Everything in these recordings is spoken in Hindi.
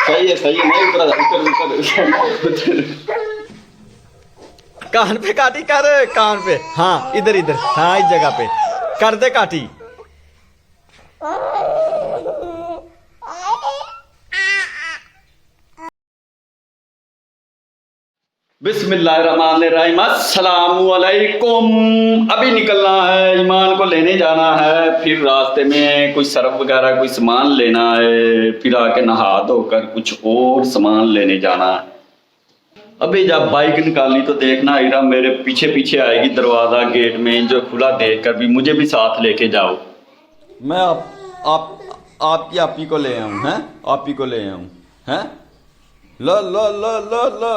सही है नहीं उतर उतर उतर उतर। कान पे काटी कर, कान पे, हाँ इधर इधर, हाँ इस जगह पे कर दे काटी। बिस्मिल्लाहिर्रहमानिर्रहीम, अस्सलामुअलैकुम। अभी निकलना है, ईमान को लेने जाना है, फिर रास्ते में कुछ सरफ वगैरह कोई सामान लेना है, फिर आके नहा धोकर कुछ और सामान लेने जाना है। अभी जब बाइक निकाली तो देखना इरा मेरे पीछे पीछे आएगी, दरवाजा गेट में जो खुला देख कर भी मुझे भी साथ लेके जाओ। मैं आप ही को ले आऊं, हैं आप ही को ले आऊं, हैं लो लो लो लो लो,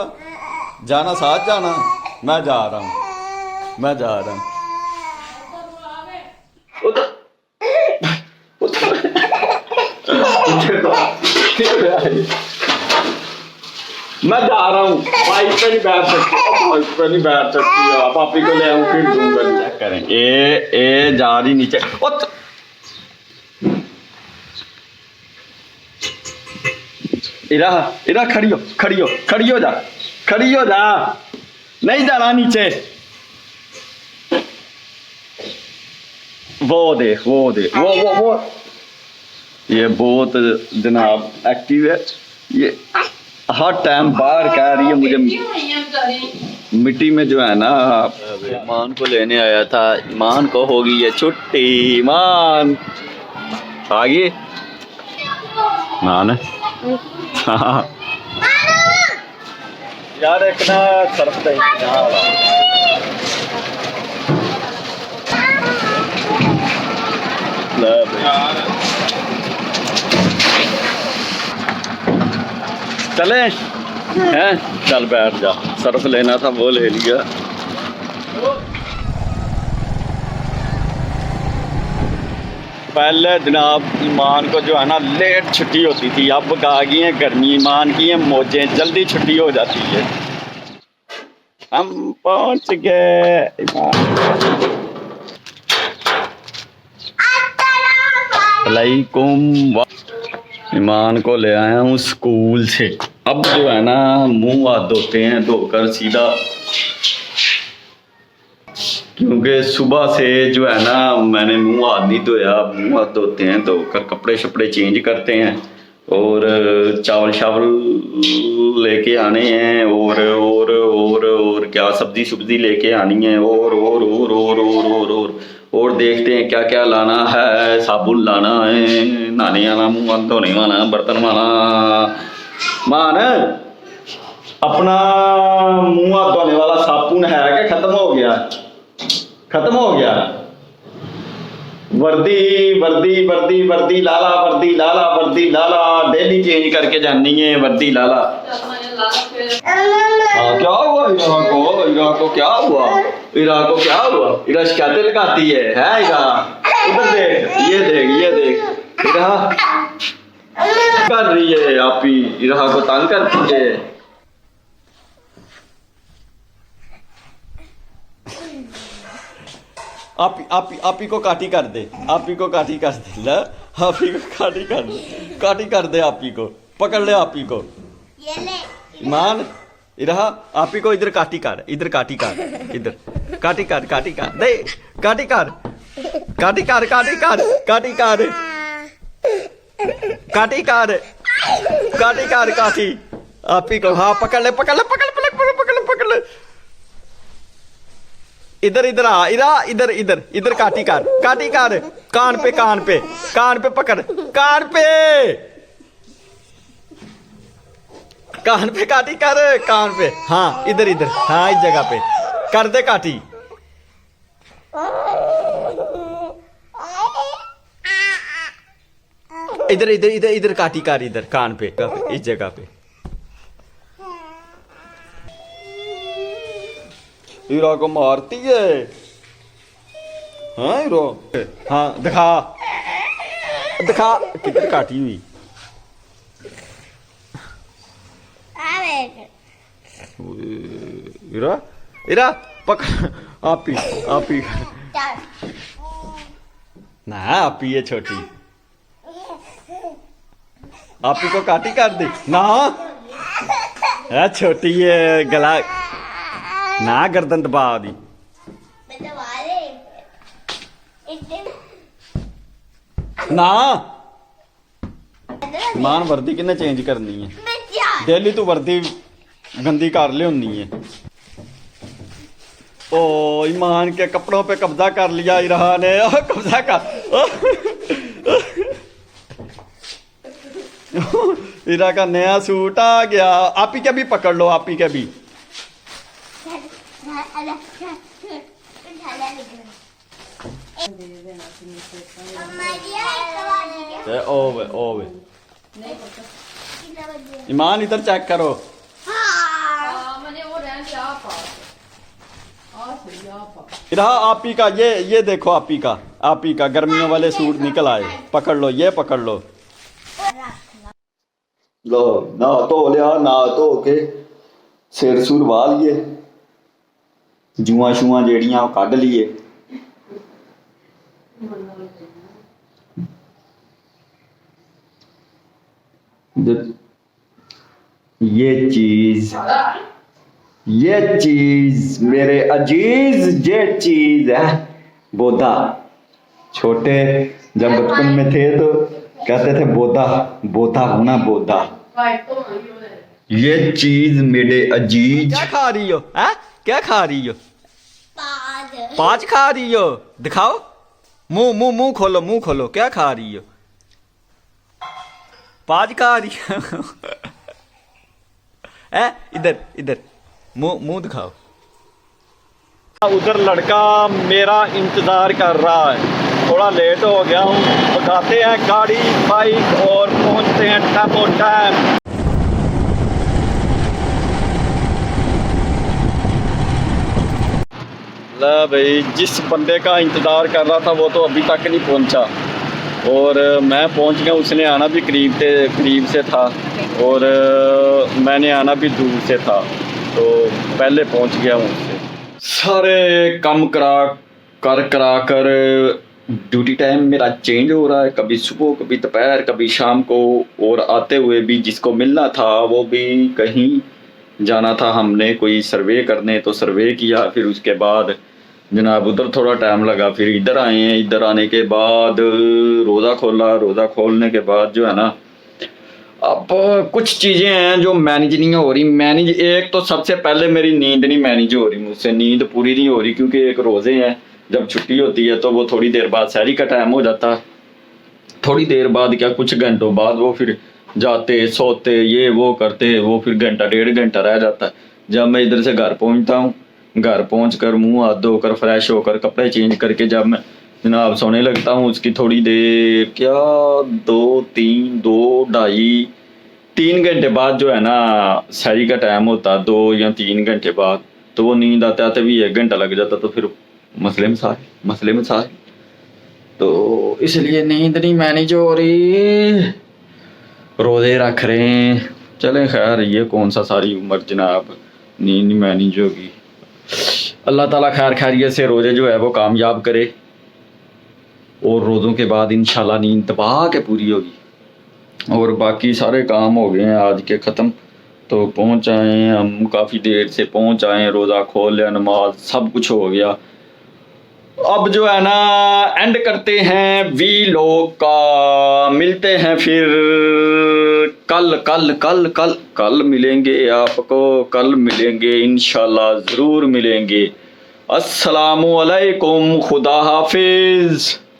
जाना साथ जाना, मैं जा रहा हूं, मैं जा रहा हूं। मैं जा रहा हूँ, बाइक पे नहीं बैठ सकती, बाइक पे नहीं बैठ सकती, आप पापी को ले आऊँ फिर दूंगा। चेक करें, ए जा रही नीचे। इरा इरा खड़ी हो खड़ी हो खड़ी हो जा, खड़ी हो जा, नहीं जाना नीचे। वो देख वो ये बहुत जनाब एक्टिव है, ये हर टाइम बाहर कह रही है मुझे मिट्टी में जो है ना। ईमान को लेने आया था, ईमान को होगी ये छुट्टी। ईमान आ गई मान। हाँ यार एक ना सरफ चले हैं, चल बैठ जा, सरफ लेना था वो ले लिया। पहले जनाब ईमान को जो है ना लेट छुट्टी होती थी, अब आ गई है गर्मी, ईमान की है मौजें, जल्दी छुट्टी हो जाती है। हम पहुंच गए ईमान को ले आया हूँ स्कूल से। अब जो है ना मुंह हाथ धोते हैं, धोकर सीधा, क्योंकि सुबह से जो है ना मैंने मुंह हाथ नहीं धोया। मुंह हाथ धोते हैं, धोकर कपड़े शपड़े चेंज करते हैं और चावल शावल लेके आने हैं और क्या सब्जी सुब्जी लेके आनी है और देखते हैं क्या क्या लाना है। साबुन लाना है, नहाने वाला, मुंह हाथ धोने वाला, बर्तन वाला। मान अपना मुंह हाथ धोने वाला साबुन है क्या खत्म हो गया? खत्म हो गया। वर्दी वर्दी वर्दी वर्दी लाला, वर्दी लाला, वर्दी लाला, डेली चेंज करके जानी है वर्दी लाला। हाँ क्या हुआ इरा को क्या हुआ? इरा को क्या हुआ? इरा शिकायतें लगाती है इरा? उधर देख, ये देख इरा कर रही है, आप ही इरा को तंग करती है। आप ही को काटी कर दे, आप ही को काटी कर दे, ले आप ही को काटी कर दे, आप ही को पकड़ ले, आप ही को ईमान इरा, आप ही को इधर काटी कर, इधर काटी कर, इधर काटी कर दे, काटी कर काटी आप ही को। हाँ पकड़ ले इधर इधर आ इरा, इधर इधर इधर काटी कर कान पे पकड़, कान पे काटी कर, कान पे, हाँ इधर इधर, हाँ इस जगह पे कर दे काटी। इधर इधर इधर इधर काटी कर, इधर कान पे, इस जगह पे। हीरा को मारती है, हाँ हीरो, हाँ दिखा किधर काटी हुई। हीरा पकड़, आप ही ना, आप ही है छोटी, आपी को काटी कर दी ना है छोटी है गला ना गर्दन दबा दी ना ईमान वर्दी किन्ने चेंज करनी है डेली तू वर्दी गंदी कर लिया है ओ ईमान के कपड़ों पे कब्जा कर लिया इरहा ने कब्जा कर इरा का नया सूट आ गया आपी के भी पकड़ लो आपी के भी ओवे ओवे ईमान इधर चेक करो इधर आपी का ये देखो आपी का गर्मियों वाले सूट निकल आए पकड़ लो ये पकड़ लो लो ना तो लिया ना तो के सिर सुर वाह लिए जुआ शुआ जेड़ियां कढ़ लिए ये चीज मेरे अजीज ये चीज है बोधा छोटे जब बचपन में थे तो कहते थे बोधा होना बोधा ये चीज मेरे अजीज क्या खा रही हो क्या खा रही हो पाँच खा रही हो दिखाओ मुंह खोलो क्या खा रही हो पाँच खा रही हो इधर मुंह दिखाओ उधर लड़का मेरा इंतजार कर रहा है थोड़ा लेट हो गया हूँ उठाते हैं गाड़ी बाइक और पहुंचते हैं टाइम टाइम भाई जिस बंदे का इंतजार कर रहा था वो तो अभी तक नहीं पहुंचा और मैं पहुंच गया उसने आना भी करीब से था और मैंने आना भी दूर से था तो पहले पहुंच गया हूँ उससे सारे काम करा कर ड्यूटी टाइम मेरा चेंज हो रहा है कभी सुबह कभी दोपहर कभी शाम को और आते हुए भी जिसको मिलना था वो भी कहीं जाना था हमने कोई सर्वे करने तो सर्वे किया फिर उसके बाद जनाब उधर थोड़ा टाइम लगा फिर इधर आए हैं इधर आने के बाद रोज़ा खोलने के बाद जो है ना अब कुछ चीज़ें हैं जो मैनेज नहीं हो रही एक तो सबसे पहले मेरी नींद नहीं मैनेज हो रही मुझसे नींद पूरी नहीं हो रही क्योंकि एक रोज़े हैं जब छुट्टी होती है तो वो थोड़ी देर बाद सहरी का टाइम हो जाता है थोड़ी देर बाद क्या कुछ घंटों बाद वो फिर जाते सोते ये वो करते वो फिर घंटा डेढ़ घंटा रह जाता है जब मैं इधर से घर पहुंचता हूँ घर पहुंच कर मुँह हाथ धोकर फ्रेश होकर कपड़े चेंज करके जब मैं जनाब सोने लगता हूँ उसकी थोड़ी देर क्या 2-3 घंटे बाद जो है ना सहरी का टाइम होता 2 या 3 घंटे बाद तो वो नींद आते आते भी 1 घंटा लग जाता तो फिर मसले में सारे तो इसलिए नींद नहीं मैनेज हो रही रोज़े रख रहे हैं चले खैर ये कौन सा सारी उम्र जनाब नींद नहीं मैनेज होगी अल्लाह ताला खैर खैरियत से रोज़े जो है वो कामयाब करे और रोज़ों के बाद इंशाल्लाह नींद दबा के पूरी होगी और बाकी सारे काम हो गए हैं आज के ख़त्म तो पहुँच आए हैं हम काफ़ी देर से पहुँच आए हैं रोज़ा खोल लिया नमाज सब कुछ हो गया अब जो है ना एंड करते हैं वी लोग का मिलते हैं फिर कल मिलेंगे आपको कल मिलेंगे इंशाल्लाह ज़रूर मिलेंगे अस्सलामु अलैकुम खुदा हाफिज़।